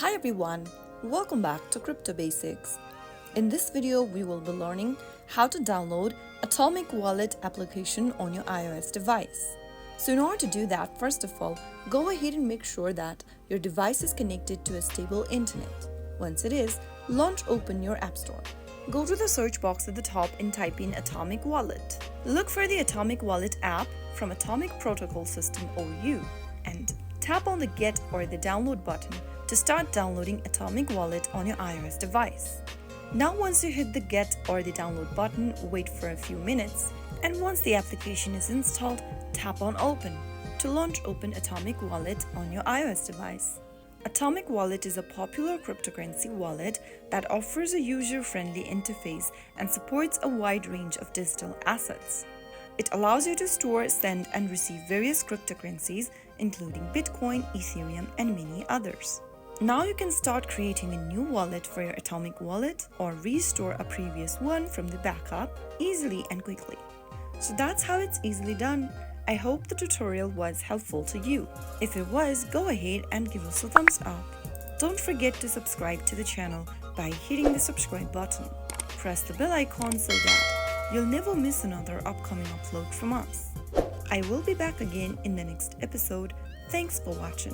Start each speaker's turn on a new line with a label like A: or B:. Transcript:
A: Hi everyone, welcome back to Crypto Basics. In this video, we will be learning how to download Atomic Wallet application on your iOS device. So in order to do that, first of all, go ahead and make sure that your device is connected to a stable internet. Once it is, open your App Store. Go to the search box at the top and type in Atomic Wallet. Look for the Atomic Wallet app from Atomic Protocol System OU and tap on the Get or the Download button to start downloading Atomic Wallet on your iOS device. Now once you hit the Get or the Download button, wait for a few minutes, and once the application is installed, tap on Open to launch Open Atomic Wallet on your iOS device. Atomic Wallet is a popular cryptocurrency wallet that offers a user-friendly interface and supports a wide range of digital assets. It allows you to store, send, and receive various cryptocurrencies, including Bitcoin, Ethereum, and many others. Now you can start creating a new wallet for your Atomic Wallet or restore a previous one from the backup easily and quickly. So that's how it's easily done. I hope the tutorial was helpful to you. If it was, go ahead and give us a thumbs up. Don't forget to subscribe to the channel by hitting the subscribe button. Press the bell icon so that you'll never miss another upcoming upload from us. I will be back again in the next episode. Thanks for watching.